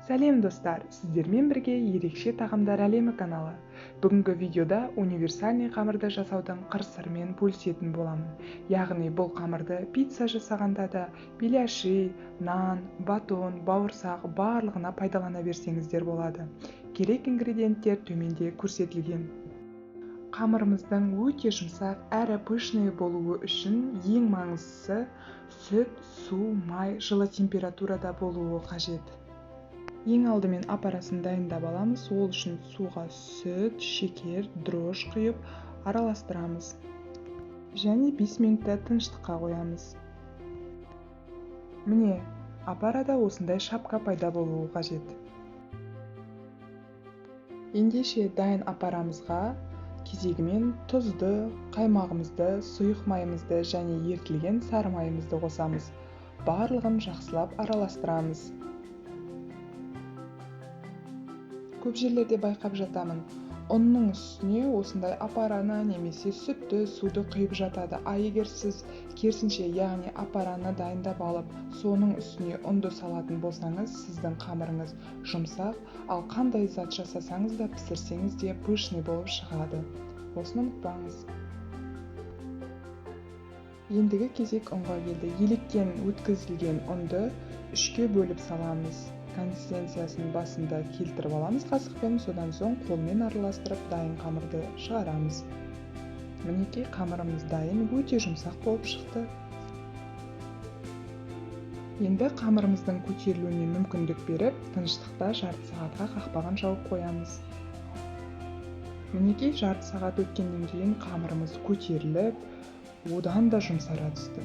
Сәлем достар, сіздермен бірге ерекше тағамдар әлемі каналы. Бүгінгі видеода универсальный қамырды жасаудың қыр-сырымен бөлісетін боламын. Яғни бұл қамырды пицца жасағанда да беляши, нан, батон, бауырсақ барлығына пайдалана берсеңіздер болады. Керек ингредиенттер төменде көрсетілген. Қамырымыздың өте жұмсақ әрі пышный болуы үшін ең маңыздысы сүт, су, май жылы температурада болуы қажет. Ең алдымен апарасын дайындап аламыз. Ол үшін суға сүт, шекер, дрожж құйып араластырамыз. Және 5 минутта тыныштыққа қоямыз. Міне, апарада осындай шапка пайда болуы қажет. Ендеше дайын апарамызға кезегімен тұзды, қаймағымызды, сұйық майымызды және ерітілген сары майымызды қосамыз. Барлығын жақсылап араластырамыз. Көп жерлерде байқап жатамын. Ұнның үстіне осындай апараны немесе сүтті, суды құйып жатады. Егер сіз керісінше, яғни апараны дайындап алып, соның үстіне ұнды салатын болсаңыз, сіздің қамырыңыз жұмсақ, ал қандай зат жасасаңыз да пісірсеңіз де пышный болып шығады. Осыны ұмытпаңыз. Ендігі кезек ұнға келді. Електен өткізілген ұнды 3-ке бөліп саламыз. Консистенциясын басында келтіріп аламыз қасықпен, содан соң қолмен араластырып дайын қамырды шығарамыз. Мінекей қамырымыз дайын, өте жұмсақ болып шықты. Енді қамырымыздың көтерілуіне мүмкіндік беріп, тыныштықта жарты сағатқа қақпағын жауып қоямыз. Мінекей жарты сағат өткеннен кейін қамырымыз көтеріліп, одан да жұмсара түсті.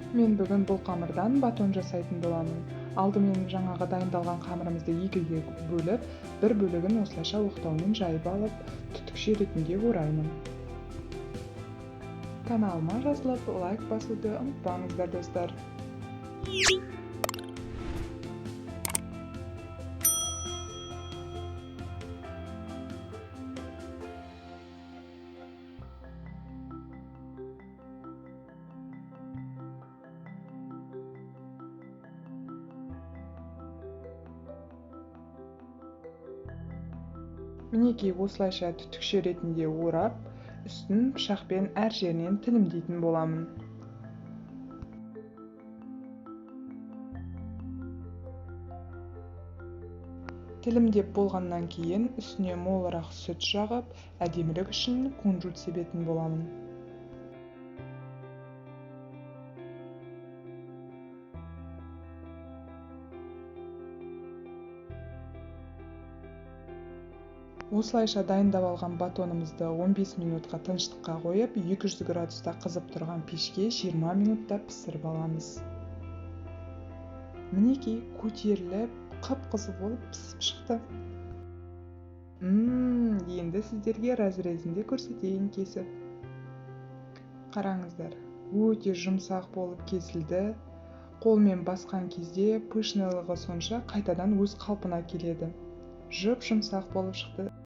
Мен бүгін бұл қамырдан батон жасайтын боламын. Алдымен жаңағы дайындалған қамырымызды 2-ге бөліп, бір бөлігін осылайша оқтаумен жайып алып, түтікше ретінде ораймын. Каналыма жазылып, лайк басуды ұмытпаңыздар, достар. Мінекей осылайша түтікше ретінде орап, үстін пышақпен әр жерінен тілімдейтін боламын. Тілімдеп болғаннан кейін үстіне молырақ сүт жағып, әдемілік үшін кунжут себетін боламын. Осылайша дайындап алған батонымызды 15 минутқа тыныштыққа қойып, 200 градуста қызып тұрған пешке 20 минутта пісіріп аламыз. Мінекей көтеріліп, қып-қызыл болып пісіп шықты. Енді сіздерге разрезінде көрсетейін кесіп. Қараңыздар, өте жұмсақ болып кесілді. Қолмен басқан кезде пышнылығы сонша қайтадан өз қалпына келеді. Жұп жұмсақ болып шықты.